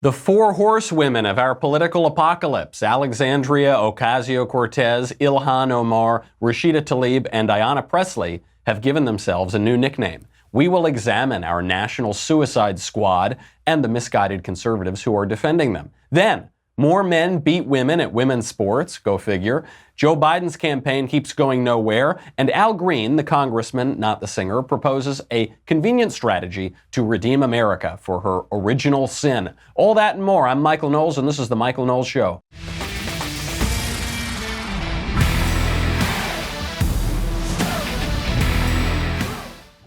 The four horsewomen of our political apocalypse, Alexandria Ocasio-Cortez, Ilhan Omar, Rashida Tlaib, and Ayanna Pressley, have given themselves a new nickname. We will examine our national suicide squad and the misguided conservatives who are defending them. Then, more men beat women at women's sports, go figure. Joe Biden's campaign keeps going nowhere, and Al Green, the congressman, not the singer, proposes a convenient strategy to redeem America for her original sin. All that and more. I'm Michael Knowles, and this is The Michael Knowles Show.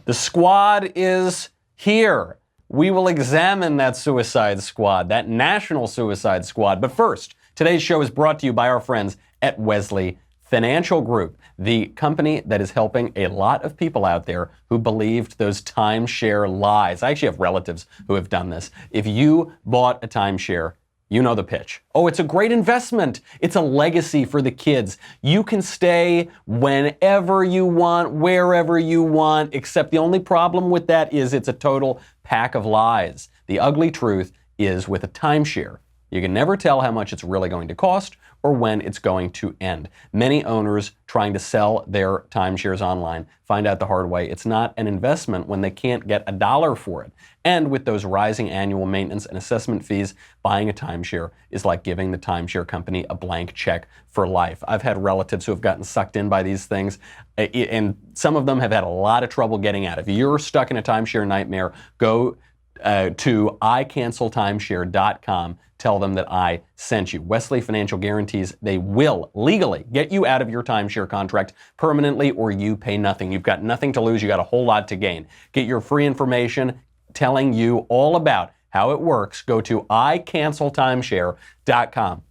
The squad is here. We will examine that suicide squad, that national suicide squad. But first, today's show is brought to you by our friends at Wesley Financial Group, the company that is helping a lot of people out there who believed those timeshare lies. I actually have relatives who have done this. If you bought a timeshare, you know the pitch. Oh, it's a great investment. It's a legacy for the kids. You can stay whenever you want, wherever you want, except the only problem with that is it's a total pack of lies. The ugly truth is with a timeshare, you can never tell how much it's really going to cost or when it's going to end. Many owners trying to sell their timeshares online find out the hard way it's not an investment when they can't get $1 for it. And with those rising annual maintenance and assessment fees, buying a timeshare is like giving the timeshare company a blank check for life. I've had relatives who have gotten sucked in by these things, and some of them have had a lot of trouble getting out. If you're stuck in a timeshare nightmare, go to icanceltimeshare.com. Tell them that I sent you. Wesley Financial guarantees they will legally get you out of your timeshare contract permanently, or you pay nothing. You've got nothing to lose. You got a whole lot to gain. Get your free information telling you all about how it works. Go to icanceltimeshare.com.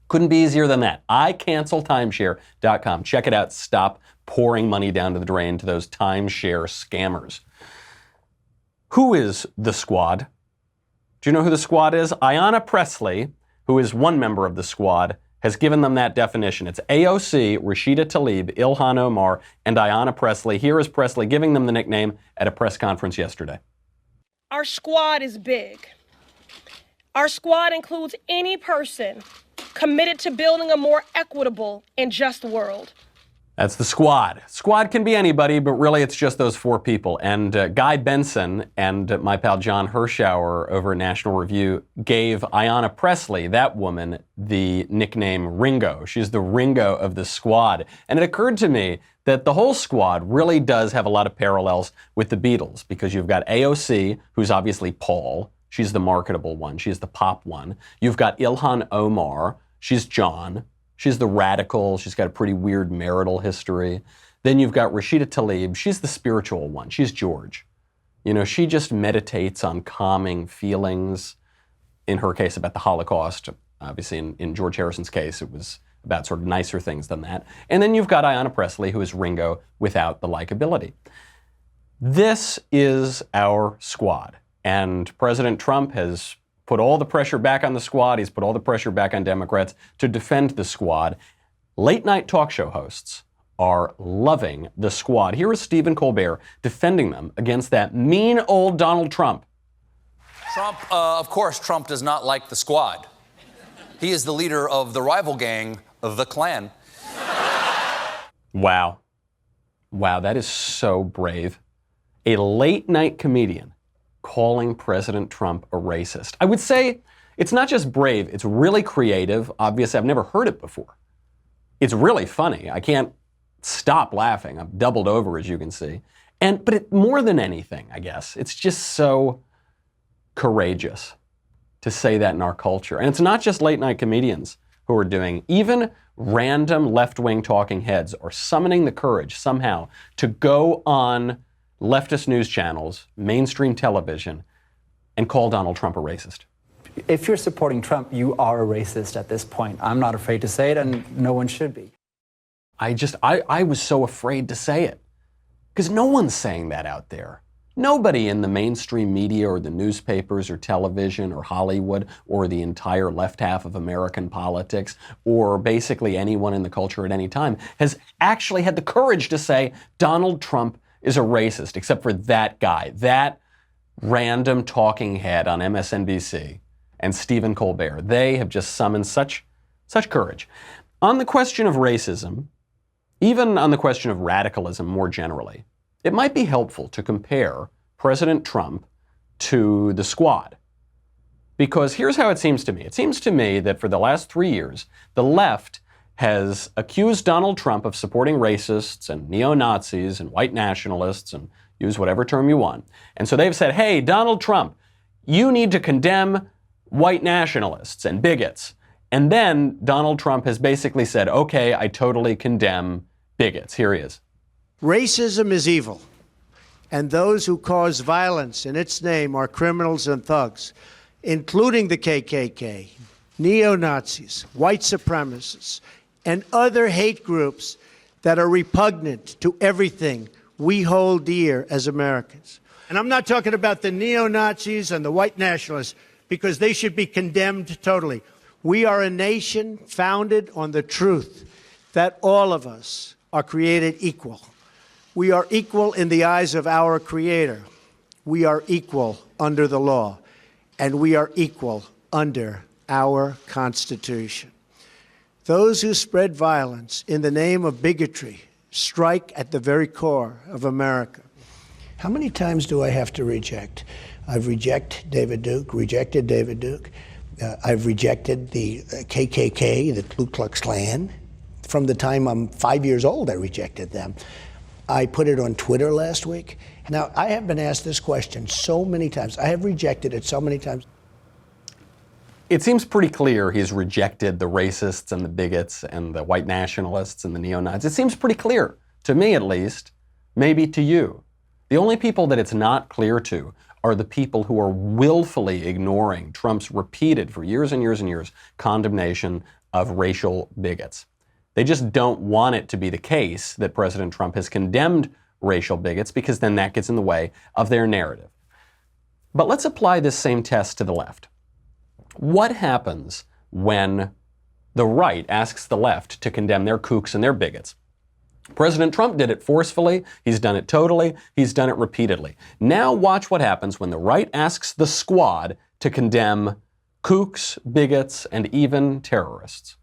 Couldn't be easier than that. icanceltimeshare.com. Check it out. Stop pouring money down to the drain to those timeshare scammers. Who is the squad? Do you know who the squad is? Ayanna Pressley, who is one member of the squad, has given them that definition. It's AOC, Rashida Tlaib, Ilhan Omar, and Ayanna Pressley. Here is Pressley giving them the nickname at a press conference yesterday. Our squad is big. Our squad includes any person committed to building a more equitable and just world. That's the squad. Squad can be anybody, but really it's just those four people. And Guy Benson and my pal John Hirschauer over at National Review gave Ayanna Pressley, that woman, the nickname Ringo. She's the Ringo of the squad. And it occurred to me that the whole squad really does have a lot of parallels with the Beatles, because you've got AOC, who's obviously Paul. She's the marketable one. She's the pop one. You've got Ilhan Omar. She's John. She's the radical. She's got a pretty weird marital history. Then you've got Rashida Tlaib. She's the spiritual one. She's George. You know, she just meditates on calming feelings. In her case, about the Holocaust. Obviously, in George Harrison's case, it was about sort of nicer things than that. And then you've got Ayanna Pressley, who is Ringo without the likability. This is our squad. And President Trump has put all the pressure back on the squad. He's put all the pressure back on Democrats to defend the squad. Late night talk show hosts are loving the squad. Here is Stephen Colbert defending them against that mean old Donald Trump. Of course, Trump does not like the squad. He is the leader of the rival gang, the Klan. Wow. Wow, that is so brave. A late night comedian calling President Trump a racist. I would say it's not just brave, it's really creative. Obviously, I've never heard it before. It's really funny. I can't stop laughing. I'm doubled over, as you can see. But more than anything, I guess, it's just so courageous to say that in our culture. And it's not just late night comedians who are doing, even random left-wing talking heads are summoning the courage somehow to go on leftist news channels, mainstream television, and call Donald Trump a racist. If you're supporting Trump, you are a racist at this point. I'm not afraid to say it, and no one should be. I was so afraid to say it, because no one's saying that out there. Nobody in the mainstream media or the newspapers or television or Hollywood or the entire left half of American politics or basically anyone in the culture at any time has actually had the courage to say Donald Trump is a racist, except for that guy, that random talking head on MSNBC and Stephen Colbert. They have just summoned such courage. On the question of racism, even on the question of radicalism more generally, it might be helpful to compare President Trump to the Squad. Because here's how it seems to me. It seems to me that for the last 3 years, the left has accused Donald Trump of supporting racists and neo-Nazis and white nationalists, and use whatever term you want. And so they've said, hey, Donald Trump, you need to condemn white nationalists and bigots. And then Donald Trump has basically said, okay, I totally condemn bigots. Here he is. Racism is evil, and those who cause violence in its name are criminals and thugs, including the KKK, neo-Nazis, white supremacists, and other hate groups that are repugnant to everything we hold dear as Americans. And I'm not talking about the neo-Nazis and the white nationalists, because they should be condemned totally. We are a nation founded on the truth that all of us are created equal. We are equal in the eyes of our Creator. We are equal under the law, and we are equal under our Constitution. Those who spread violence in the name of bigotry strike at the very core of America. How many times do I have to reject? I've rejected David Duke. I've rejected the KKK, the Ku Klux Klan. From the time I'm 5 years old, I rejected them. I put it on Twitter last week. Now, I have been asked this question so many times. I have rejected it so many times. It seems pretty clear he's rejected the racists and the bigots and the white nationalists and the neo-Nazis. It seems pretty clear, to me at least, maybe to you. The only people that it's not clear to are the people who are willfully ignoring Trump's repeated, for years and years and years, condemnation of racial bigots. They just don't want it to be the case that President Trump has condemned racial bigots, because then that gets in the way of their narrative. But let's apply this same test to the left. What happens when the right asks the left to condemn their kooks and their bigots? President Trump did it forcefully, he's done it totally, he's done it repeatedly. Now watch what happens when the right asks the Squad to condemn kooks, bigots, and even terrorists.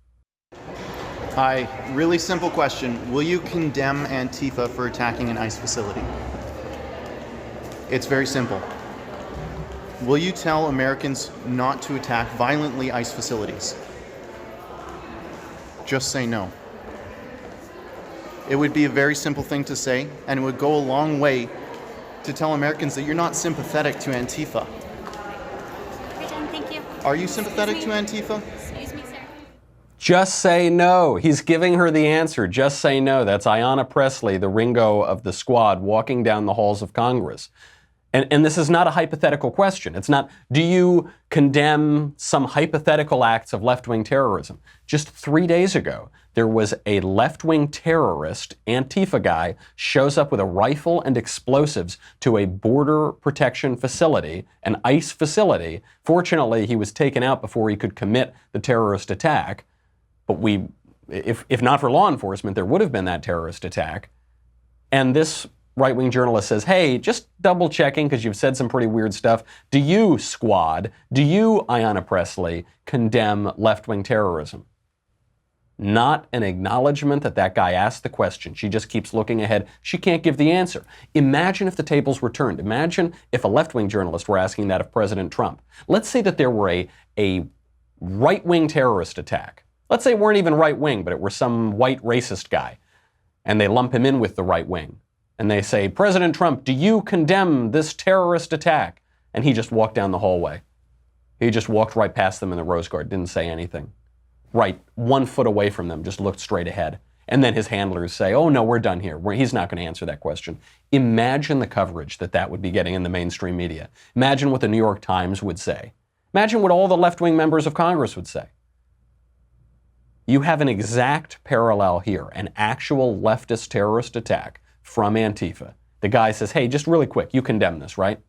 Hi, really simple question. Will you condemn Antifa for attacking an ICE facility? It's very simple. Will you tell Americans not to attack violently ICE facilities? Just say no. It would be a very simple thing to say, and it would go a long way to tell Americans that you're not sympathetic to Antifa. We're done, thank you. Are you sympathetic to Antifa? Excuse me, sir. Just say no. He's giving her the answer. Just say no. That's Ayanna Pressley, the Ringo of the Squad, walking down the halls of Congress. And this is not a hypothetical question. It's not, do you condemn some hypothetical acts of left-wing terrorism? Just 3 days ago, there was a left-wing terrorist, Antifa guy, shows up with a rifle and explosives to a border protection facility, an ICE facility. Fortunately, he was taken out before he could commit the terrorist attack. But if not for law enforcement, there would have been that terrorist attack. And this right-wing journalist says, hey, just double checking because you've said some pretty weird stuff. Do you, Squad, do you, Ayanna Pressley, condemn left-wing terrorism? Not an acknowledgement that that guy asked the question. She just keeps looking ahead. She can't give the answer. Imagine if the tables were turned. Imagine if a left-wing journalist were asking that of President Trump. Let's say that there were a right-wing terrorist attack. Let's say it weren't even right-wing, but it were some white racist guy, and they lump him in with the right wing. And they say, President Trump, do you condemn this terrorist attack? And he just walked down the hallway. He just walked right past them in the Rose Garden, didn't say anything. Right 1 foot away from them, just looked straight ahead. And then his handlers say, oh no, we're done here. He's not going to answer that question. Imagine the coverage that would be getting in the mainstream media. Imagine what the New York Times would say. Imagine what all the left-wing members of Congress would say. You have an exact parallel here, an actual leftist terrorist attack from Antifa. The guy says, hey, just really quick, you condemn this, right?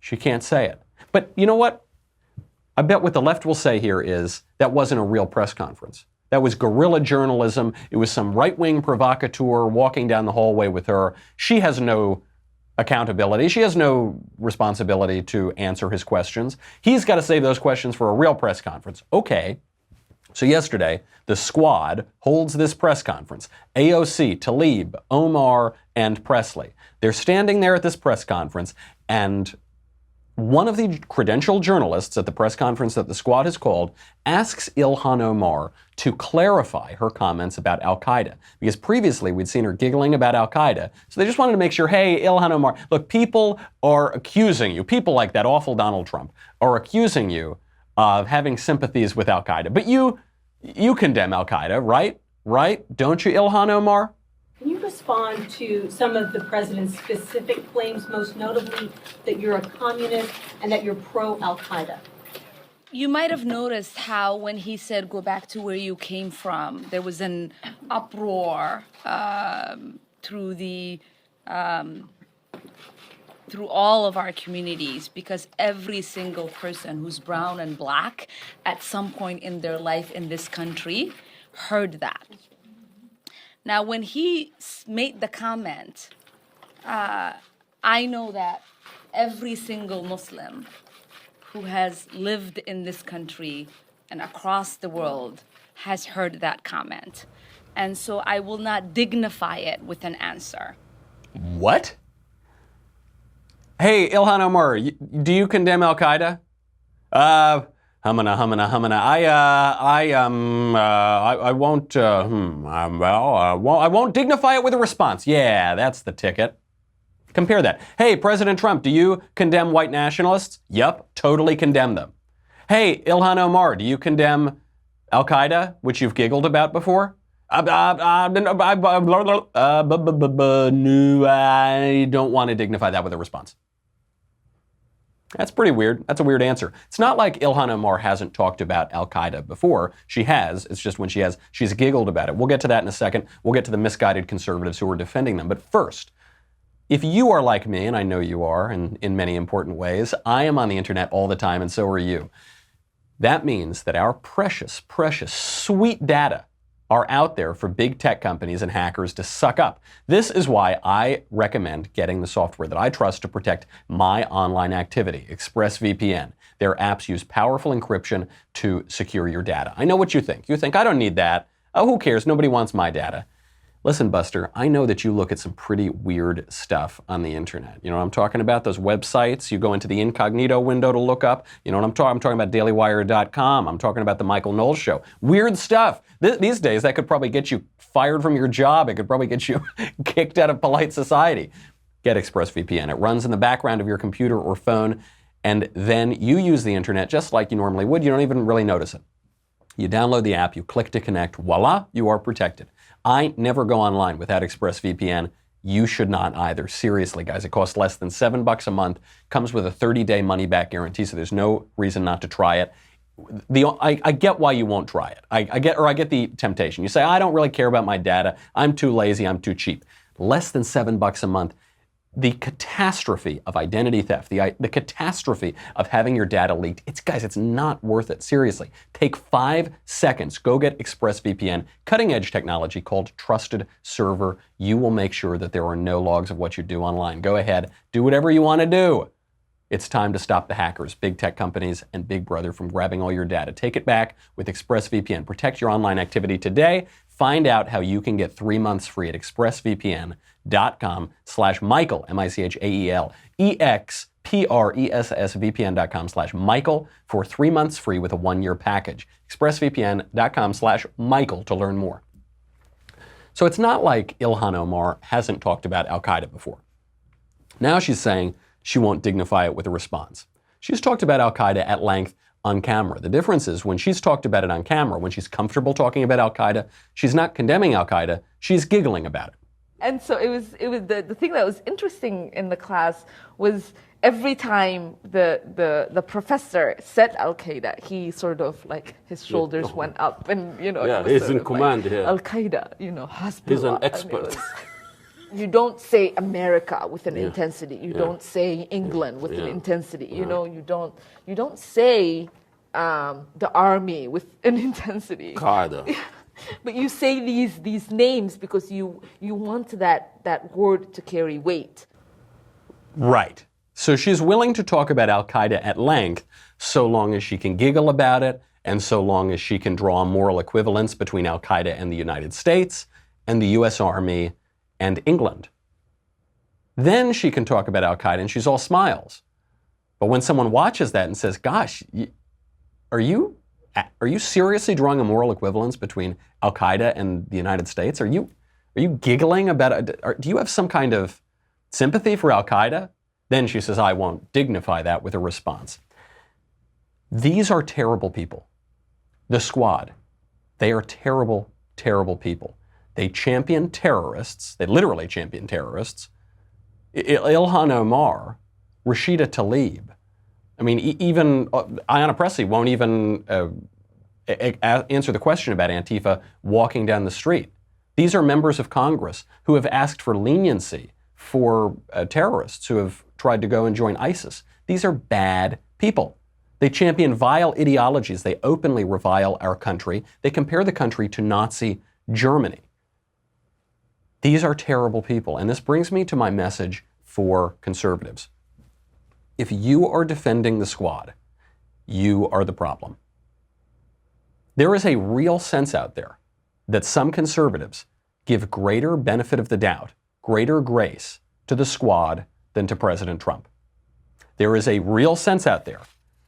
She can't say it. But you know what? I bet what the left will say here is that wasn't a real press conference. That was guerrilla journalism. It was some right-wing provocateur walking down the hallway with her. She has no accountability. She has no responsibility to answer his questions. He's got to save those questions for a real press conference. Okay. So yesterday, the squad holds this press conference. AOC, Tlaib, Omar, and Pressley. They're standing there at this press conference, and one of the credentialed journalists at the press conference that the squad has called asks Ilhan Omar to clarify her comments about Al-Qaeda. Because previously we'd seen her giggling about Al-Qaeda. So they just wanted to make sure, hey, Ilhan Omar, look, people are accusing you, people like that awful Donald Trump, are accusing you of having sympathies with Al-Qaeda. But you condemn Al-Qaeda, right? Right? Don't you, Ilhan Omar? Can you respond to some of the president's specific claims, most notably that you're a communist and that you're pro-Al-Qaeda? You might have noticed how when he said, go back to where you came from, there was an uproar through all of our communities, because every single person who's brown and black at some point in their life in this country heard that. Now, when he made the comment, I know that every single Muslim who has lived in this country and across the world has heard that comment. And so I will not dignify it with an answer. What? Hey, Ilhan Omar, do you condemn Al-Qaeda? Humana. I won't dignify it with a response. Yeah, that's the ticket. Compare that. Hey, President Trump, do you condemn white nationalists? Yup, totally condemn them. Hey, Ilhan Omar, do you condemn Al-Qaeda, which you've giggled about before? No, I don't want to dignify that with a response. That's pretty weird. That's a weird answer. It's not like Ilhan Omar hasn't talked about Al-Qaeda before. She has. It's just when she's giggled about it. We'll get to that in a second. We'll get to the misguided conservatives who are defending them. But first, if you are like me, and I know you are in many important ways, I am on the internet all the time, and so are you. That means that our precious, precious, sweet data are out there for big tech companies and hackers to suck up. This is why I recommend getting the software that I trust to protect my online activity, ExpressVPN. Their apps use powerful encryption to secure your data. I know what you think. You think, I don't need that. Oh, who cares? Nobody wants my data. Listen, Buster, I know that you look at some pretty weird stuff on the internet. You know what I'm talking about? Those websites you go into the incognito window to look up. You know what I'm talking? I'm talking about dailywire.com. I'm talking about the Michael Knowles show. Weird stuff. These days, that could probably get you fired from your job. It could probably get you kicked out of polite society. Get ExpressVPN. It runs in the background of your computer or phone, and then you use the internet just like you normally would. You don't even really notice it. You download the app, you click to connect, voila, you are protected. I never go online without ExpressVPN. You should not either. Seriously, guys, it costs less than $7 a month, comes with a 30-day money-back guarantee, so there's no reason not to try it. I get why you won't try it. I get the temptation. You say, I don't really care about my data. I'm too lazy. I'm too cheap. Less than $7 a month. The catastrophe of identity theft, the catastrophe of having your data leaked, it's not worth it. Seriously. Take 5 seconds. Go get ExpressVPN, cutting-edge technology called Trusted Server. You will make sure that there are no logs of what you do online. Go ahead. Do whatever you want to do. It's time to stop the hackers, big tech companies, and Big Brother from grabbing all your data. Take it back with ExpressVPN. Protect your online activity today. Find out how you can get 3 months free at expressvpn.com/Michael, M-I-C-H-A-E-L, expressvpn.com/Michael for 3 months free with a 1-year package. expressvpn.com/Michael to learn more. So it's not like Ilhan Omar hasn't talked about Al-Qaeda before. Now she's saying she won't dignify it with a response. She's talked about Al-Qaeda at length on camera. The difference is when she's talked about it on camera, when she's comfortable talking about Al-Qaeda, she's not condemning Al-Qaeda, she's giggling about it. And so it was the thing that was interesting in the class was every time the professor said Al-Qaeda, he sort of like his shoulders went up and he's in command here. Al-Qaeda, Hezbollah. He's an expert. You don't say America with an intensity. You don't say England with an intensity. You don't say the army with an intensity. Qaeda. But you say these names because you want that word to carry weight. Right. So she's willing to talk about al-Qaeda at length so long as she can giggle about it and so long as she can draw a moral equivalence between al-Qaeda and the United States and the U.S. Army and England. Then she can talk about al-Qaeda and she's all smiles. But when someone watches that and says, gosh, are you seriously drawing a moral equivalence between al-Qaeda and the United States? Are you giggling about it? Do you have some kind of sympathy for al-Qaeda? Then she says, I won't dignify that with a response. These are terrible people. The Squad, they are terrible, terrible people. They champion terrorists. They literally champion terrorists. Ilhan Omar, Rashida Tlaib. I mean, even Ayanna Pressley won't even answer the question about Antifa walking down the street. These are members of Congress who have asked for leniency for terrorists who have tried to go and join ISIS. These are bad people. They champion vile ideologies. They openly revile our country. They compare the country to Nazi Germany. These are terrible people. And this brings me to my message for conservatives. If you are defending the Squad, you are the problem. There is a real sense out there that some conservatives give greater benefit of the doubt, greater grace to the Squad than to President Trump. There is a real sense out there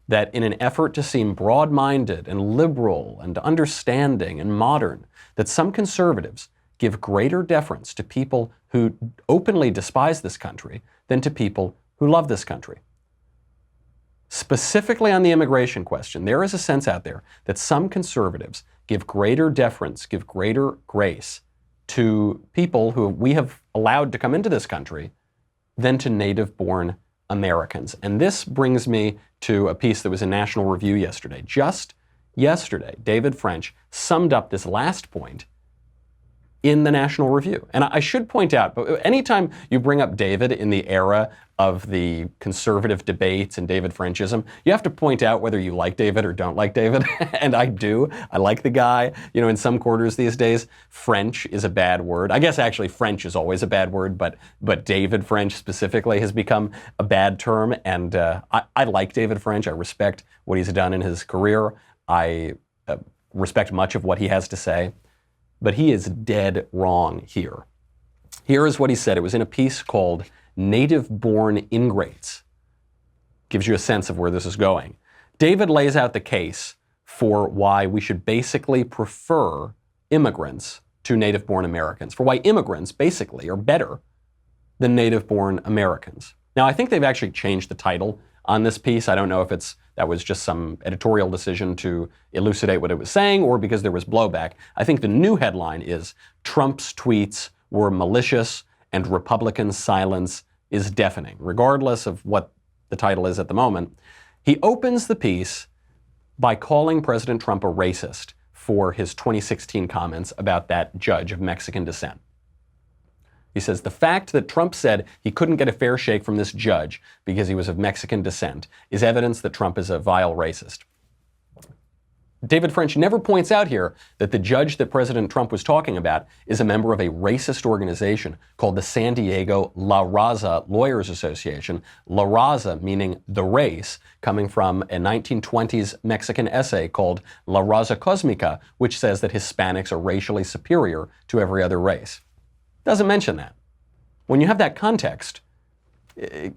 that in an effort to seem broad-minded and liberal and understanding and modern, that some conservatives give greater deference to people who openly despise this country than to people who love this country. Specifically on the immigration question, there is a sense out there that some conservatives give greater deference, give greater grace to people who we have allowed to come into this country than to native-born Americans. And this brings me to a piece that was in National Review yesterday. Just yesterday, David French summed up this last point in the National Review. And I should point out, but anytime you bring up David in the era of the conservative debates and David Frenchism, you have to point out whether you like David or don't like David. And I do. I like the guy. You know, in some quarters these days, French is a bad word. I guess actually French is always a bad word, but David French specifically has become a bad term. And I like David French. I respect what he's done in his career. I respect much of what he has to say. But he is dead wrong here. Here is what he said. It was in a piece called Native-Born Ingrates. Gives you a sense of where this is going. David lays out the case for why we should basically prefer immigrants to native-born Americans, for why immigrants basically are better than native-born Americans. Now, I think they've actually changed the title on this piece. I don't know if that was just some editorial decision to elucidate what it was saying or because there was blowback. I think the new headline is Trump's tweets were malicious and Republican silence is deafening, regardless of what the title is at the moment. He opens the piece by calling President Trump a racist for his 2016 comments about that judge of Mexican descent. He says, the fact that Trump said he couldn't get a fair shake from this judge because he was of Mexican descent is evidence that Trump is a vile racist. David French never points out here that the judge that President Trump was talking about is a member of a racist organization called the San Diego La Raza Lawyers Association. La Raza meaning the race, coming from a 1920s Mexican essay called La Raza Cosmica, which says that Hispanics are racially superior to every other race. Doesn't mention that. When you have that context,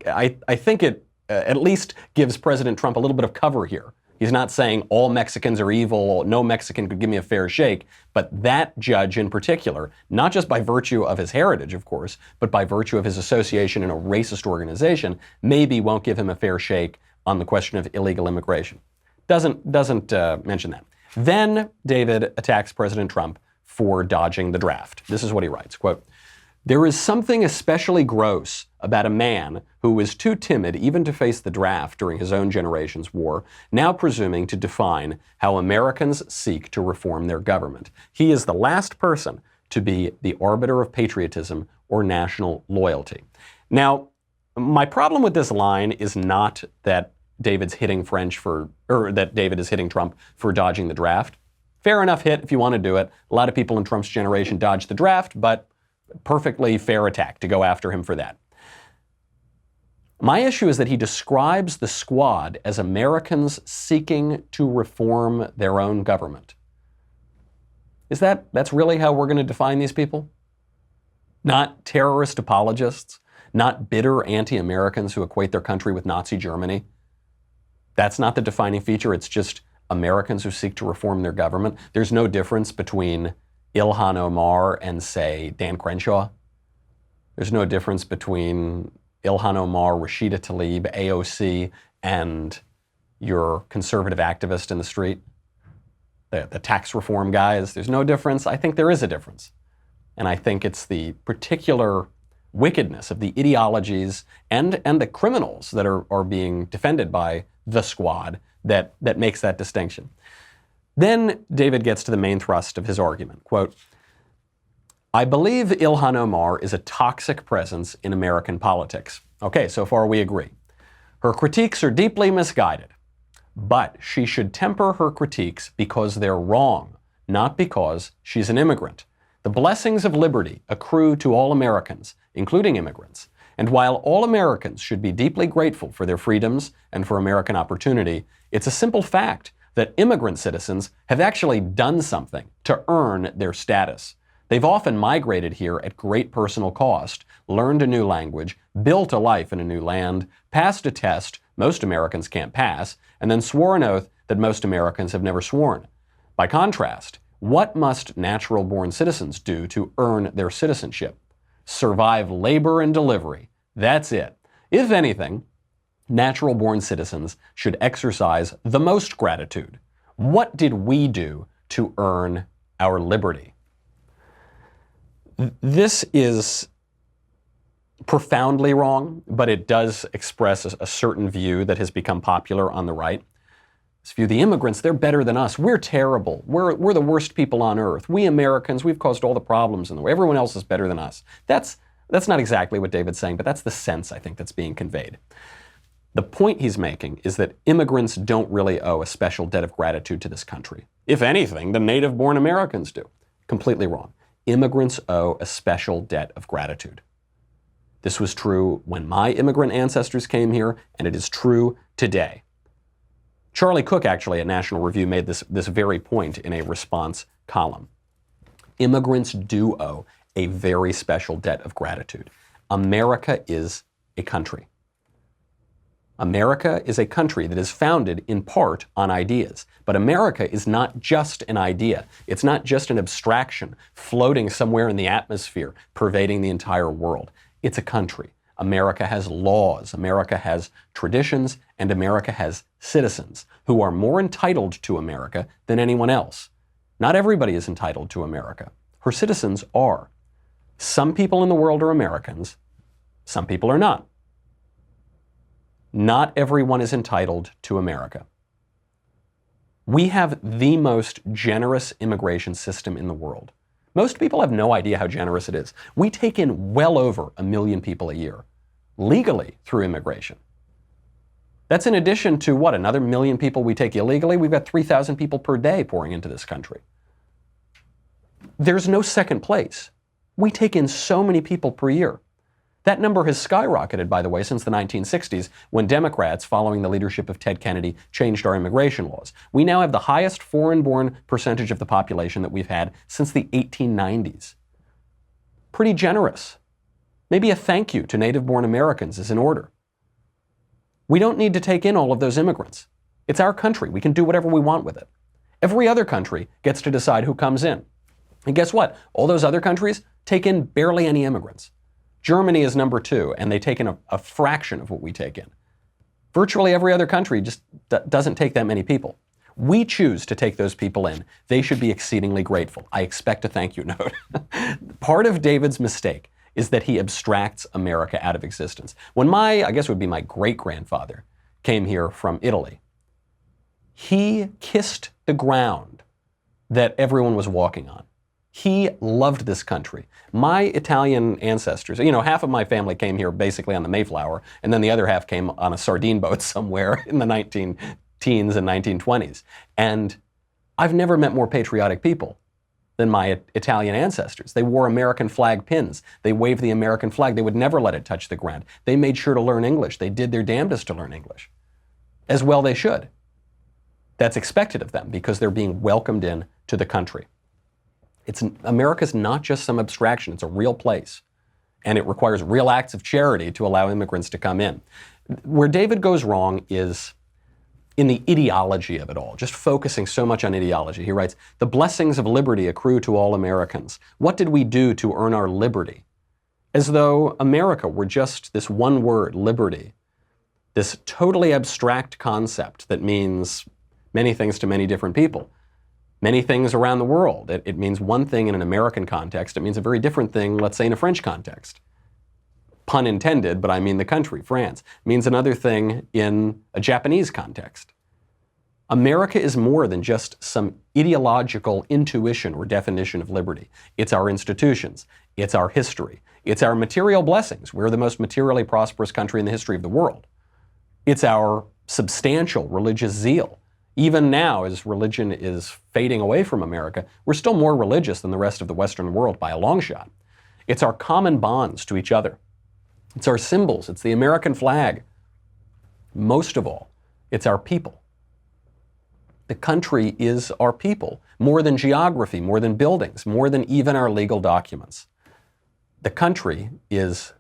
I think it at least gives President Trump a little bit of cover here. He's not saying all Mexicans are evil, no Mexican could give me a fair shake, but that judge in particular, not just by virtue of his heritage, of course, but by virtue of his association in a racist organization, maybe won't give him a fair shake on the question of illegal immigration. Doesn't mention that. Then David attacks President Trump for dodging the draft. This is what he writes, quote, "There is something especially gross about a man who was too timid even to face the draft during his own generation's war, now presuming to define how Americans seek to reform their government. He is the last person to be the arbiter of patriotism or national loyalty." Now, my problem with this line is not that David is hitting Trump for dodging the draft. Fair enough hit if you want to do it. A lot of people in Trump's generation dodged the draft, but perfectly fair attack to go after him for that. My issue is that he describes the Squad as Americans seeking to reform their own government. That's really how we're going to define these people? Not terrorist apologists, not bitter anti-Americans who equate their country with Nazi Germany. That's not the defining feature. It's just Americans who seek to reform their government. There's no difference between Ilhan Omar and, say, Dan Crenshaw. There's no difference between Ilhan Omar, Rashida Tlaib, AOC, and your conservative activist in the street, the tax reform guys. There's no difference. I think there is a difference. And I think it's the particular wickedness of the ideologies and the criminals that are being defended by the Squad that makes that distinction. Then David gets to the main thrust of his argument. Quote, I believe Ilhan Omar is a toxic presence in American politics. Okay, so far we agree. Her critiques are deeply misguided, but she should temper her critiques because they're wrong, not because she's an immigrant. The blessings of liberty accrue to all Americans, including immigrants. And while all Americans should be deeply grateful for their freedoms and for American opportunity, it's a simple fact that immigrant citizens have actually done something to earn their status. They've often migrated here at great personal cost, learned a new language, built a life in a new land, passed a test most Americans can't pass, and then swore an oath that most Americans have never sworn. By contrast, what must natural-born citizens do to earn their citizenship? Survive labor and delivery. That's it. If anything, natural-born citizens should exercise the most gratitude. What did we do to earn our liberty? This is profoundly wrong, but it does express a certain view that has become popular on the right. This view, the immigrants, they're better than us. We're terrible. We're the worst people on earth. We Americans, we've caused all the problems in the world. Everyone else is better than us. That's not exactly what David's saying, but that's the sense I think that's being conveyed. The point he's making is that immigrants don't really owe a special debt of gratitude to this country. If anything, the native-born Americans do. Completely wrong. Immigrants owe a special debt of gratitude. This was true when my immigrant ancestors came here, and it is true today. Charlie Cook, actually, at National Review, made this very point in a response column. Immigrants do owe a very special debt of gratitude. America is a country. America is a country that is founded in part on ideas. But America is not just an idea. It's not just an abstraction floating somewhere in the atmosphere, pervading the entire world. It's a country. America has laws, America has traditions, and America has citizens who are more entitled to America than anyone else. Not everybody is entitled to America. Her citizens are. Some people in the world are Americans. Some people are not. Not everyone is entitled to America. We have the most generous immigration system in the world. Most people have no idea how generous it is. We take in well over 1 million people a year, legally through immigration. That's in addition to what, another 1 million people we take illegally? We've got 3,000 people per day pouring into this country. There's no second place. We take in so many people per year. That number has skyrocketed, by the way, since the 1960s, when Democrats, following the leadership of Ted Kennedy, changed our immigration laws. We now have the highest foreign-born percentage of the population that we've had since the 1890s. Pretty generous. Maybe a thank you to native-born Americans is in order. We don't need to take in all of those immigrants. It's our country. We can do whatever we want with it. Every other country gets to decide who comes in. And guess what? All those other countries take in barely any immigrants. Germany is number 2, and they take in a fraction of what we take in. Virtually every other country just doesn't take that many people. We choose to take those people in. They should be exceedingly grateful. I expect a thank you note. Part of David's mistake is that he abstracts America out of existence. When I guess it would be my great-grandfather, came here from Italy, he kissed the ground that everyone was walking on. He loved this country. My Italian ancestors, half of my family came here basically on the Mayflower, and then the other half came on a sardine boat somewhere in the 19-teens and 1920s. And I've never met more patriotic people than my Italian ancestors. They wore American flag pins. They waved the American flag. They would never let it touch the ground. They made sure to learn English. They did their damnedest to learn English. As well they should. That's expected of them because they're being welcomed in to the country. America's not just some abstraction. It's a real place. And it requires real acts of charity to allow immigrants to come in. Where David goes wrong is in the ideology of it all, just focusing so much on ideology. He writes, "The blessings of liberty accrue to all Americans. What did we do to earn our liberty?" As though America were just this one word, liberty, this totally abstract concept that means many things to many different people, many things around the world. It means one thing in an American context. It means a very different thing, let's say, in a French context. Pun intended, but I mean the country, France. It means another thing in a Japanese context. America is more than just some ideological intuition or definition of liberty. It's our institutions. It's our history. It's our material blessings. We're the most materially prosperous country in the history of the world. It's our substantial religious zeal. Even now, as religion is fading away from America, we're still more religious than the rest of the Western world by a long shot. It's our common bonds to each other. It's our symbols. It's the American flag. Most of all, it's our people. The country is our people, more than geography, more than buildings, more than even our legal documents. The country is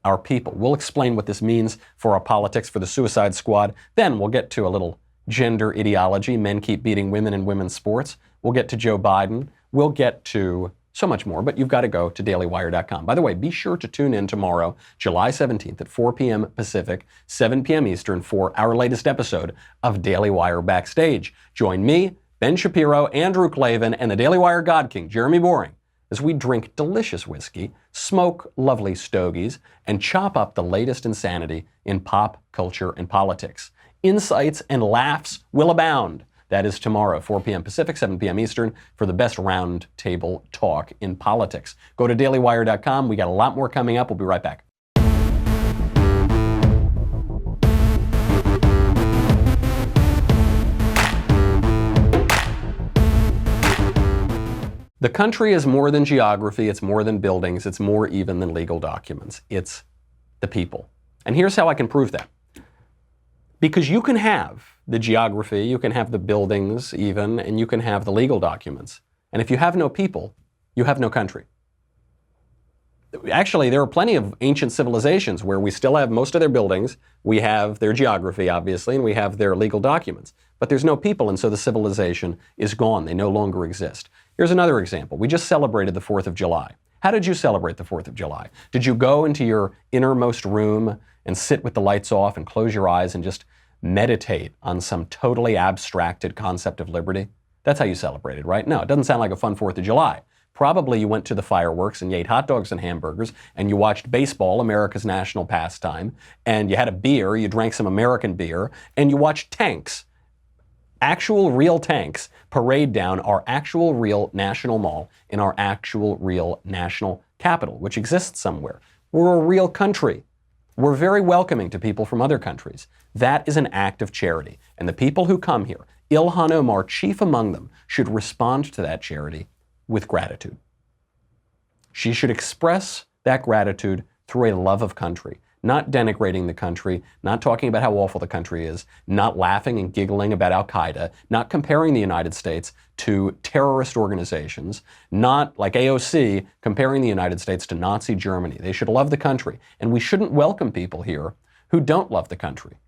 our people. We'll explain what this means for our politics, for the Suicide Squad. Then we'll get to a little gender ideology. Men keep beating women in women's sports. We'll get to Joe Biden. We'll get to so much more, but you've got to go to dailywire.com. By the way, be sure to tune in tomorrow, July 17th at 4 p.m. Pacific, 7 p.m. Eastern for our latest episode of Daily Wire Backstage. Join me, Ben Shapiro, Andrew Klavan, and the Daily Wire God King, Jeremy Boring, as we drink delicious whiskey, smoke lovely stogies, and chop up the latest insanity in pop culture and politics. Insights and laughs will abound. That is tomorrow, 4 p.m. Pacific, 7 p.m. Eastern, for the best round table talk in politics. Go to dailywire.com. We got a lot more coming up. We'll be right back. The country is more than geography. It's more than buildings. It's more even than legal documents. It's the people. And here's how I can prove that. Because you can have the geography, you can have the buildings even, and you can have the legal documents. And if you have no people, you have no country. Actually, there are plenty of ancient civilizations where we still have most of their buildings, we have their geography, obviously, and we have their legal documents. But there's no people, and so the civilization is gone. They no longer exist. Here's another example. We just celebrated the 4th of July. How did you celebrate the 4th of July? Did you go into your innermost room and sit with the lights off and close your eyes and just meditate on some totally abstracted concept of liberty? That's how you celebrated, right? No, it doesn't sound like a fun 4th of July. Probably you went to the fireworks and you ate hot dogs and hamburgers and you watched baseball, America's national pastime, and you had a beer, you drank some American beer, and you watched tanks, actual real tanks, parade down our actual real national mall in our actual real national capital, which exists somewhere. We're a real country. We're very welcoming to people from other countries. That is an act of charity. And the people who come here, Ilhan Omar, chief among them, should respond to that charity with gratitude. She should express that gratitude through a love of country, not denigrating the country, not talking about how awful the country is, not laughing and giggling about Al-Qaeda, not comparing the United States to terrorist organizations, not, like AOC, comparing the United States to Nazi Germany. They should love the country, and we shouldn't welcome people here who don't love the country.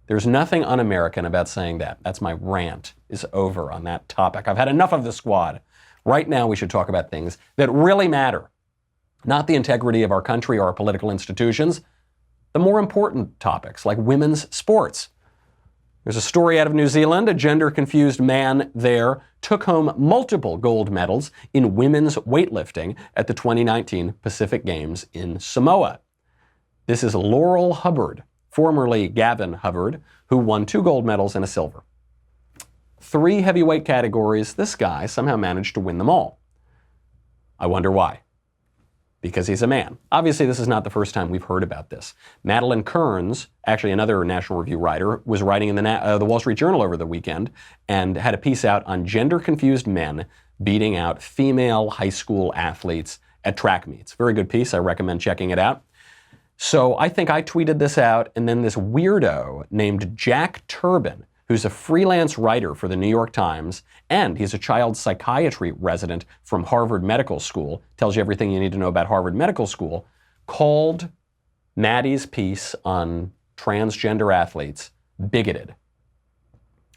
There's nothing un-American about saying that. That's my rant is over on that topic. I've had enough of the squad. Right now we should talk about things that really matter, not the integrity of our country or our political institutions, the more important topics like women's sports. There's a story out of New Zealand. A gender-confused man there took home multiple gold medals in women's weightlifting at the 2019 Pacific Games in Samoa. This is Laurel Hubbard, formerly Gavin Hubbard, who won 2 gold medals and a silver. 3 heavyweight categories, this guy somehow managed to win them all. I wonder why. Because he's a man. Obviously, this is not the first time we've heard about this. Madeline Kearns, actually another National Review writer, was writing in the Wall Street Journal over the weekend and had a piece out on gender-confused men beating out female high school athletes at track meets. Very good piece. I recommend checking it out. So I think I tweeted this out, and then this weirdo named Jack Turbin, who's a freelance writer for the New York Times, and he's a child psychiatry resident from Harvard Medical School, tells you everything you need to know about Harvard Medical School, called Maddie's piece on transgender athletes bigoted.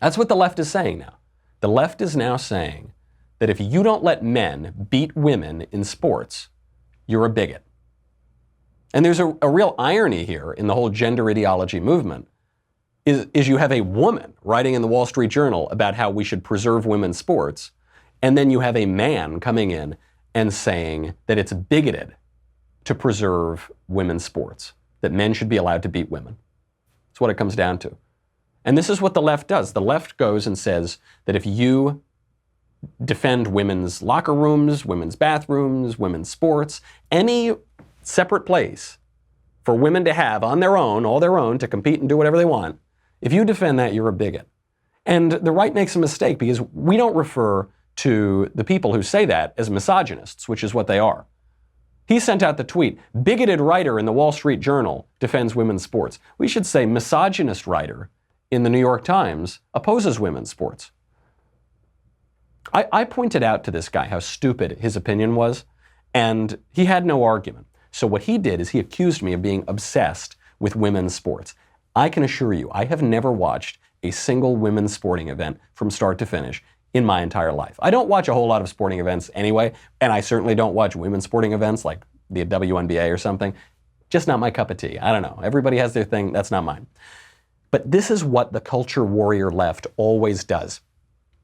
That's what the left is saying now. The left is now saying that if you don't let men beat women in sports, you're a bigot. And there's a real irony here in the whole gender ideology movement, is you have a woman writing in the Wall Street Journal about how we should preserve women's sports, and then you have a man coming in and saying that it's bigoted to preserve women's sports, that men should be allowed to beat women. That's what it comes down to. And this is what the left does. The left goes and says that if you defend women's locker rooms, women's bathrooms, women's sports, any separate place for women to have on their own, all their own, to compete and do whatever they want, if you defend that, you're a bigot. And the right makes a mistake because we don't refer to the people who say that as misogynists, which is what they are. He sent out the tweet, bigoted writer in the Wall Street Journal defends women's sports. We should say misogynist writer in the New York Times opposes women's sports. I pointed out to this guy how stupid his opinion was, and he had no argument. So what he did is he accused me of being obsessed with women's sports. I can assure you, I have never watched a single women's sporting event from start to finish in my entire life. I don't watch a whole lot of sporting events anyway, and I certainly don't watch women's sporting events like the WNBA or something. Just not my cup of tea. I don't know. Everybody has their thing. That's not mine. But this is what the culture warrior left always does.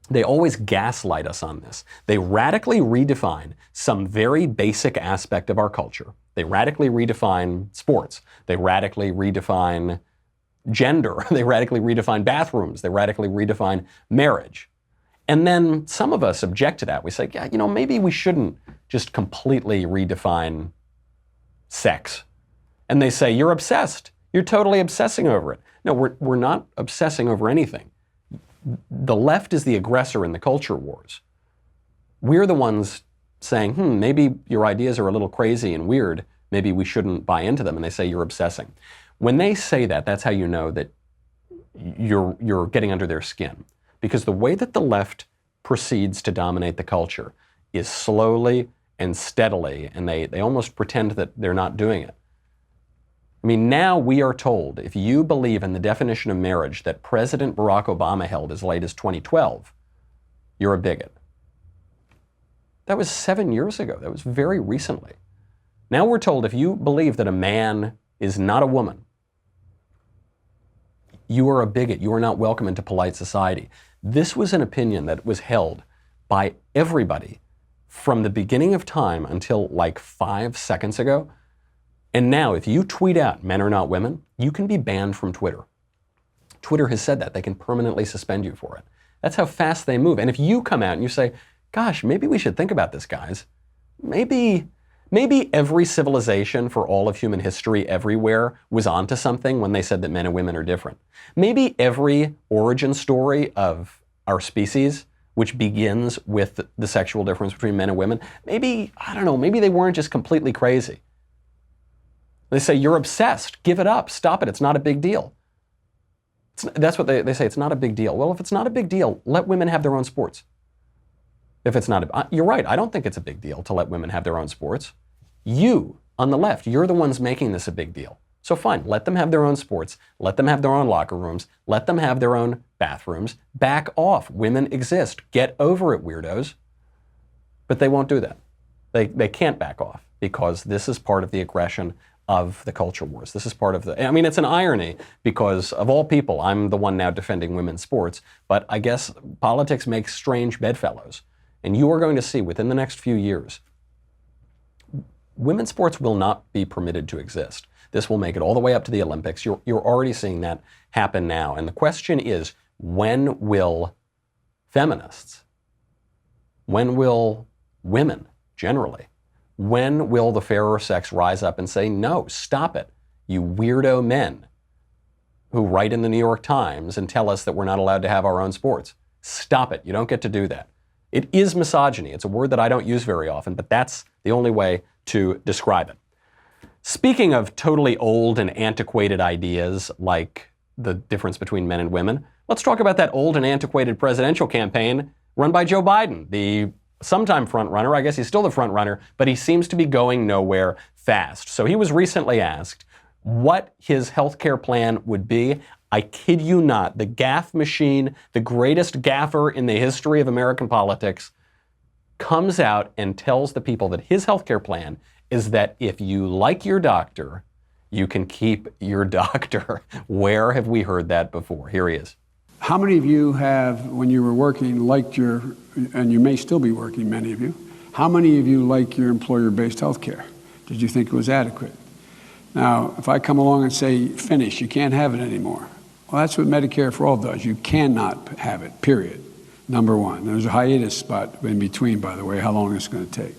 They always gaslight us on this. They radically redefine some very basic aspect of our culture. They radically redefine sports. They radically redefine gender. They radically redefine bathrooms. They radically redefine marriage. And then some of us object to that. We say, yeah, maybe we shouldn't just completely redefine sex. And they say, you're obsessed. You're totally obsessing over it. No, we're not obsessing over anything. The left is the aggressor in the culture wars. We're the ones saying, maybe your ideas are a little crazy and weird. Maybe we shouldn't buy into them. And they say you're obsessing. When they say that, that's how you know that you're getting under their skin. Because the way that the left proceeds to dominate the culture is slowly and steadily, and they almost pretend that they're not doing it. I mean, now we are told, if you believe in the definition of marriage that President Barack Obama held as late as 2012, you're a bigot. That was 7 years ago. That was very recently. Now we're told if you believe that a man is not a woman, you are a bigot. You are not welcome into polite society. This was an opinion that was held by everybody from the beginning of time until like 5 seconds ago. And now, if you tweet out men are not women, you can be banned from Twitter. Twitter has said that. They can permanently suspend you for it. That's how fast they move. And if you come out and you say, gosh, maybe we should think about this, guys. Maybe every civilization for all of human history everywhere was onto something when they said that men and women are different. Maybe every origin story of our species, which begins with the sexual difference between men and women, maybe they weren't just completely crazy. They say, you're obsessed. Give it up. Stop it. It's not a big deal. That's what they say. It's not a big deal. Well, if it's not a big deal, let women have their own sports. If it's not, you're right. I don't think it's a big deal to let women have their own sports. You, on the left, you're the ones making this a big deal. So fine, let them have their own sports. Let them have their own locker rooms. Let them have their own bathrooms. Back off. Women exist. Get over it, weirdos. But they won't do that. They can't back off because this is part of the aggression of the culture wars. This is part of it's an irony because of all people, I'm the one now defending women's sports, but I guess politics makes strange bedfellows. And you are going to see within the next few years, women's sports will not be permitted to exist. This will make it all the way up to the Olympics. You're already seeing that happen now. And the question is, when will feminists, when will women generally, when will the fairer sex rise up and say, no, stop it, you weirdo men who write in the New York Times and tell us that we're not allowed to have our own sports? Stop it. You don't get to do that. It is misogyny. It's a word that I don't use very often, but that's the only way to describe it. Speaking of totally old and antiquated ideas like the difference between men and women, let's talk about that old and antiquated presidential campaign run by Joe Biden, the sometime front runner. I guess he's still the front runner, but he seems to be going nowhere fast. So he was recently asked what his health care plan would be. I kid you not, the gaffe machine, the greatest gaffer in the history of American politics, comes out and tells the people that his health care plan is that if you like your doctor, you can keep your doctor. Where have we heard that before? Here he is. How many of you have, when you were working, liked your, and you may still be working, many of you, how many of you like your employer-based health care? Did you think it was adequate? Now, if I come along and say, finish, you can't have it anymore. Well, that's what Medicare for All does. You cannot have it, period. Number one. There's a hiatus spot in between, by the way, how long it's going to take.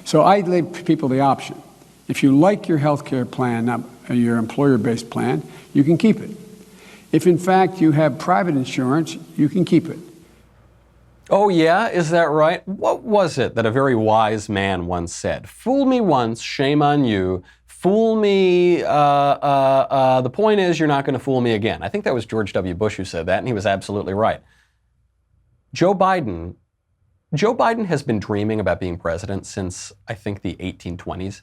So I give people the option. If you like your health care plan, your employer-based plan, you can keep it. If, in fact, you have private insurance, you can keep it. Oh, yeah? Is that right? What was it that a very wise man once said? Fool me once, shame on you. Fool me, the point is you're not going to fool me again. I think that was George W. Bush who said that, and he was absolutely right. Joe Biden has been dreaming about being president since, I think, the 1820s.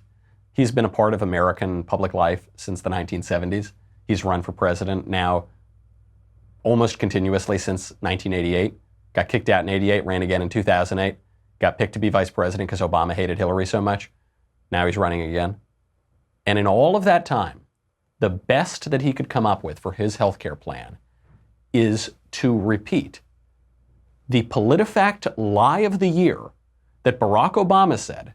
He's been a part of American public life since the 1970s. He's run for president now almost continuously since 1988. Got kicked out in 88, ran again in 2008. Got picked to be vice president because Obama hated Hillary so much. Now he's running again. And in all of that time, the best that he could come up with for his healthcare plan is to repeat the PolitiFact lie of the year that Barack Obama said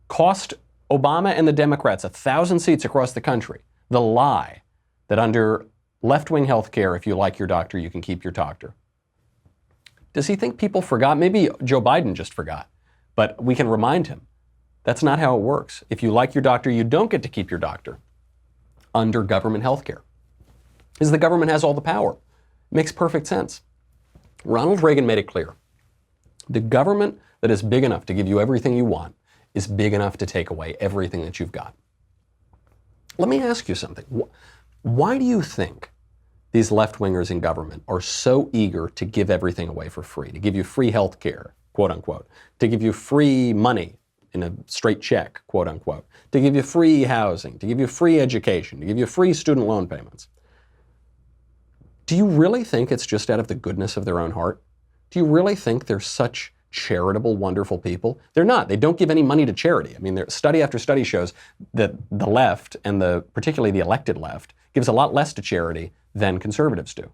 cost Obama and the Democrats 1,000 seats across the country. The lie that under left-wing healthcare, if you like your doctor, you can keep your doctor. Does he think people forgot? Maybe Joe Biden just forgot, but we can remind him. That's not how it works. If you like your doctor, you don't get to keep your doctor under government health care. Because the government has all the power. Makes perfect sense. Ronald Reagan made it clear. The government that is big enough to give you everything you want is big enough to take away everything that you've got. Let me ask you something. Why do you think these left-wingers in government are so eager to give everything away for free, to give you free health care, quote unquote, to give you free money in a straight check, quote unquote, to give you free housing, to give you free education, to give you free student loan payments? Do you really think it's just out of the goodness of their own heart? Do you really think they're such charitable, wonderful people? They're not. They don't give any money to charity. I mean, study after study shows that the left, and particularly the elected left, gives a lot less to charity than conservatives do.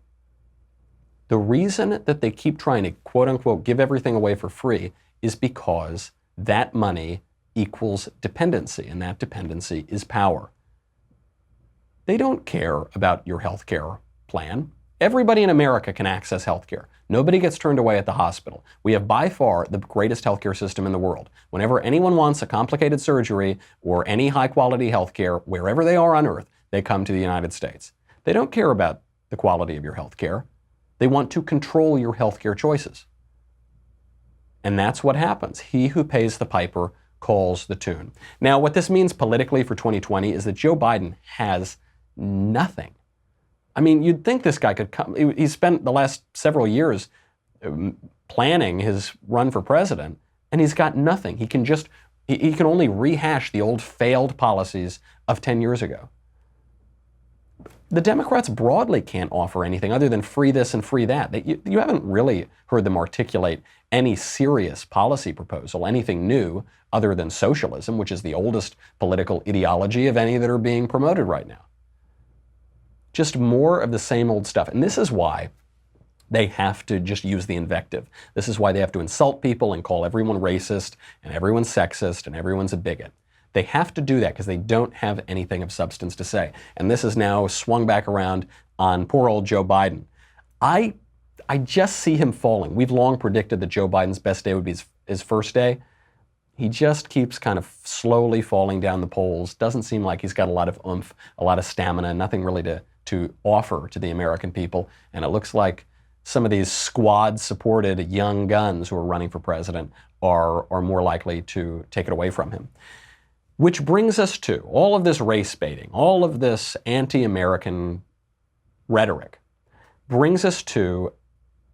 The reason that they keep trying to, quote unquote, give everything away for free is because that money equals dependency, and that dependency is power. They don't care about your health care plan. Everybody in America can access health care. Nobody gets turned away at the hospital. We have by far the greatest healthcare system in the world. Whenever anyone wants a complicated surgery or any high-quality healthcare, wherever they are on earth, they come to the United States. They don't care about the quality of your healthcare. They want to control your healthcare choices. And that's what happens. He who pays the piper calls the tune. Now, what this means politically for 2020 is that Joe Biden has nothing. I mean, you'd think this guy could come. He spent the last several years planning his run for president, and he's got nothing. He can only rehash the old failed policies of 10 years ago. The Democrats broadly can't offer anything other than free this and free that. You haven't really heard them articulate any serious policy proposal, anything new other than socialism, which is the oldest political ideology of any that are being promoted right now. Just more of the same old stuff. And this is why they have to just use the invective. This is why they have to insult people and call everyone racist and everyone sexist and everyone's a bigot. They have to do that because they don't have anything of substance to say. And this is now swung back around on poor old Joe Biden. I just see him falling. We've long predicted that Joe Biden's best day would be his first day. He just keeps kind of slowly falling down the polls. Doesn't seem like he's got a lot of oomph, a lot of stamina, nothing really to offer to the American people. And it looks like some of these squad-supported young guns who are running for president are more likely to take it away from him. Which brings us to all of this race baiting, all of this anti-American rhetoric, brings us to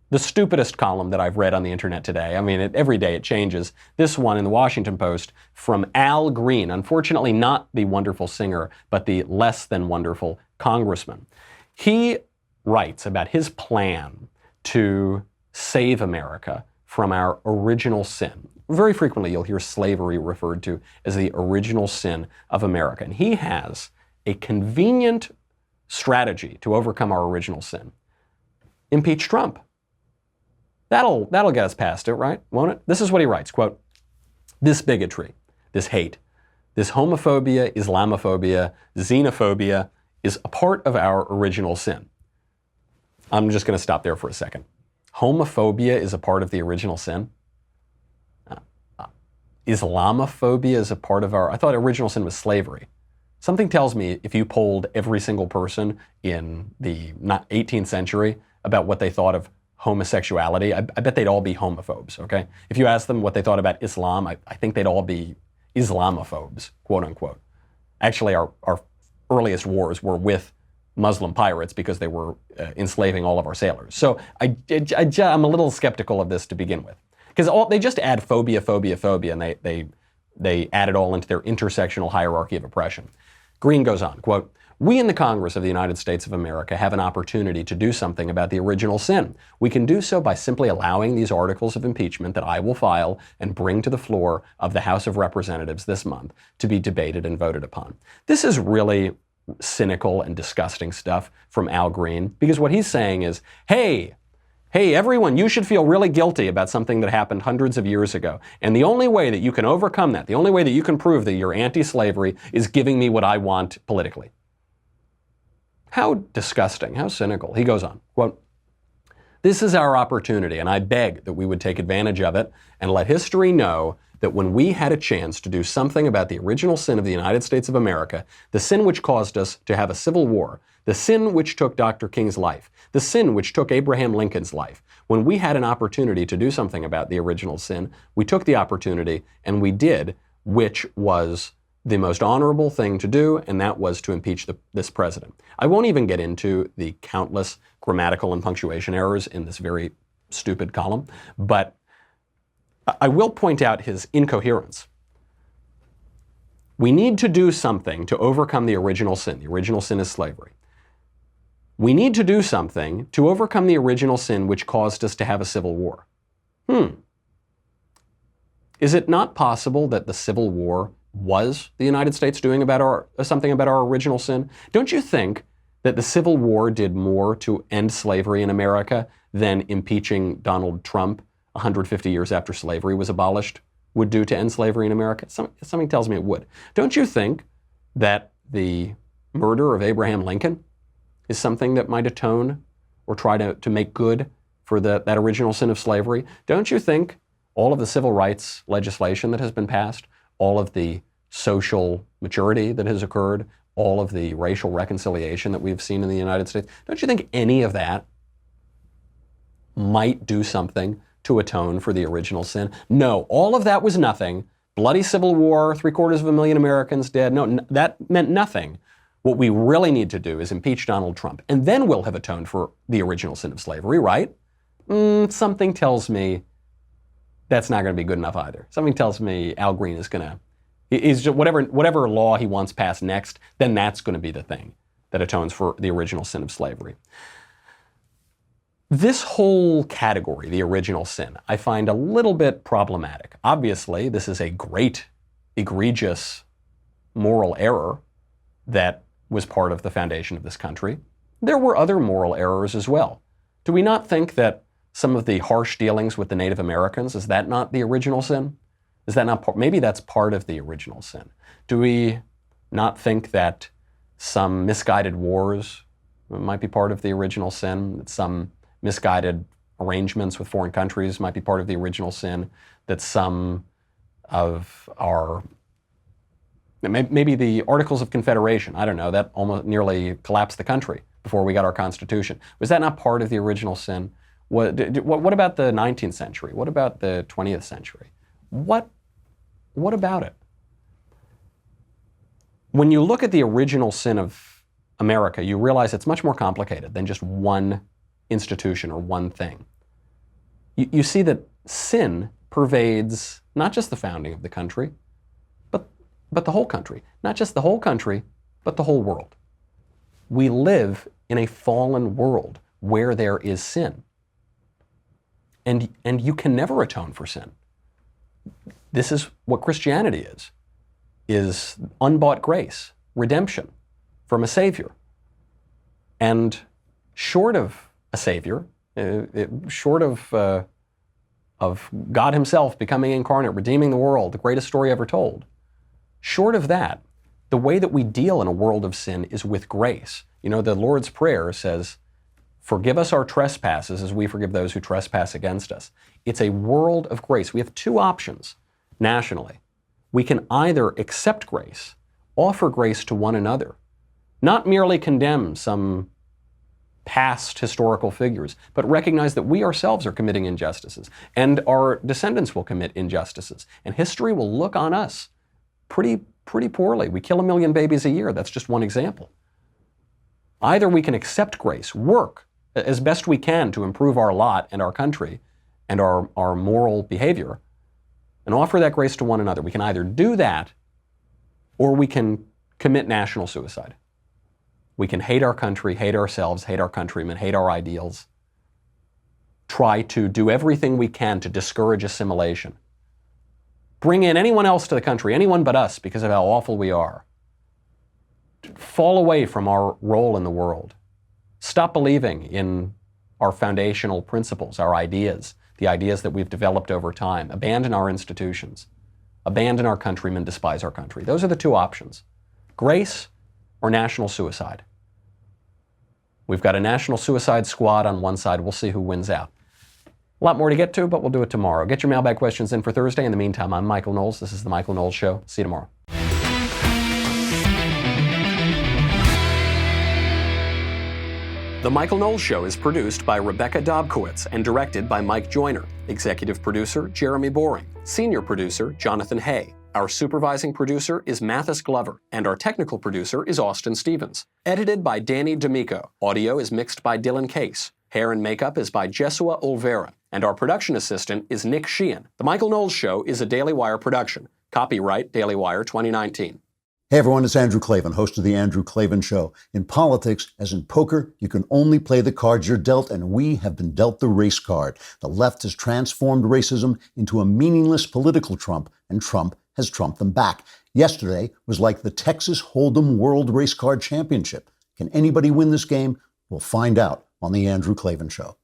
the stupidest column that I've read on the internet today. I mean, every day it changes. This one in the Washington Post from Al Green, unfortunately not the wonderful singer, but the less than wonderful congressman. He writes about his plan to save America from our original sin. Very frequently you'll hear slavery referred to as the original sin of America. And he has a convenient strategy to overcome our original sin. Impeach Trump. That'll get us past it, right? Won't it? This is what he writes, quote, "This bigotry, this hate, this homophobia, Islamophobia, xenophobia is a part of our original sin." I'm just going to stop there for a second. Homophobia is a part of the original sin? Islamophobia is a part of I thought original sin was slavery. Something tells me if you polled every single person in the 18th century about what they thought of homosexuality, I bet they'd all be homophobes, okay? If you asked them what they thought about Islam, I think they'd all be Islamophobes, quote unquote. Actually, our earliest wars were with Muslim pirates because they were enslaving all of our sailors. So I'm a little skeptical of this to begin with. Because they just add phobia, and they add it all into their intersectional hierarchy of oppression. Green goes on, quote, "We in the Congress of the United States of America have an opportunity to do something about the original sin. We can do so by simply allowing these articles of impeachment that I will file and bring to the floor of the House of Representatives this month to be debated and voted upon." This is really cynical and disgusting stuff from Al Green, because what he's saying is, hey, everyone, you should feel really guilty about something that happened hundreds of years ago. And the only way that you can overcome that, the only way that you can prove that you're anti-slavery is giving me what I want politically. How disgusting, how cynical. He goes on, quote, "This is our opportunity, and I beg that we would take advantage of it and let history know that when we had a chance to do something about the original sin of the United States of America, the sin which caused us to have a civil war, the sin which took Dr. King's life, the sin which took Abraham Lincoln's life, when we had an opportunity to do something about the original sin, we took the opportunity and we did, which was the most honorable thing to do, and that was to impeach this president." I won't even get into the countless grammatical and punctuation errors in this very stupid column, but I will point out his incoherence. We need to do something to overcome the original sin. The original sin is slavery. We need to do something to overcome the original sin which caused us to have a civil war. Is it not possible that the Civil War was the United States doing something about our original sin? Don't you think that the Civil War did more to end slavery in America than impeaching Donald Trump 150 years after slavery was abolished would do to end slavery in America? Something tells me it would. Don't you think that the murder of Abraham Lincoln is something that might atone or try to make good for that original sin of slavery? Don't you think all of the civil rights legislation that has been passed, all of the social maturity that has occurred, all of the racial reconciliation that we've seen in the United States, don't you think any of that might do something to atone for the original sin? No, all of that was nothing. Bloody Civil War, 750,000 Americans dead. No, that meant nothing. What we really need to do is impeach Donald Trump, and then we'll have atoned for the original sin of slavery, right? Something tells me that's not going to be good enough either. Something tells me Al Green is just whatever law he wants passed next, then that's going to be the thing that atones for the original sin of slavery. This whole category, the original sin, I find a little bit problematic. Obviously, this is a great, egregious moral error that was part of the foundation of this country. There were other moral errors as well. Do we not think that some of the harsh dealings with the Native Americans, is that not the original sin? Is that not maybe that's part of the original sin? Do we not think that some misguided wars might be part of the original sin? That some misguided arrangements with foreign countries might be part of the original sin? That some of our, maybe the Articles of Confederation, I don't know, that almost nearly collapsed the country before we got our Constitution. Was that not part of the original sin? What about the 19th century? What about the 20th century? What about it? When you look at the original sin of America, you realize it's much more complicated than just one institution or one thing. You see that sin pervades not just the founding of the country, but the whole country. Not just the whole country, but the whole world. We live in a fallen world where there is sin. And you can never atone for sin. This is what Christianity is unbought grace, redemption from a Savior. And short of a Savior, short of God Himself becoming incarnate, redeeming the world, the greatest story ever told, short of that, the way that we deal in a world of sin is with grace. You know, the Lord's Prayer says, "Forgive us our trespasses as we forgive those who trespass against us." It's a world of grace. We have two options nationally. We can either accept grace, offer grace to one another, not merely condemn some past historical figures, but recognize that we ourselves are committing injustices, and our descendants will commit injustices, and history will look on us pretty poorly. We kill 1 million babies a year. That's just one example. Either we can accept grace, work as best we can to improve our lot and our country and our moral behavior, and offer that grace to one another. We can either do that, or we can commit national suicide. We can hate our country, hate ourselves, hate our countrymen, hate our ideals, try to do everything we can to discourage assimilation, bring in anyone else to the country, anyone but us, because of how awful we are, fall away from our role in the world, stop believing in our foundational principles, our ideas, the ideas that we've developed over time, abandon our institutions, abandon our countrymen, despise our country. Those are the two options: grace or national suicide. We've got a national suicide squad on one side. We'll see who wins out. A lot more to get to, but we'll do it tomorrow. Get your mailbag questions in for Thursday. In the meantime, I'm Michael Knowles. This is The Michael Knowles Show. See you tomorrow. The Michael Knowles Show is produced by Rebecca Dobkowitz and directed by Mike Joyner. Executive producer, Jeremy Boring. Senior producer, Jonathan Hay. Our supervising producer is Mathis Glover, and our technical producer is Austin Stevens. Edited by Danny D'Amico. Audio is mixed by Dylan Case. Hair and makeup is by Jesua Olvera, and our production assistant is Nick Sheehan. The Michael Knowles Show is a Daily Wire production. Copyright Daily Wire 2019. Hey everyone, it's Andrew Klavan, host of The Andrew Klavan Show. In politics, as in poker, you can only play the cards you're dealt, and we have been dealt the race card. The left has transformed racism into a meaningless political trump, and Trump has trumped them back. Yesterday was like the Texas Hold'em World Race Card Championship. Can anybody win this game? We'll find out on The Andrew Klavan Show.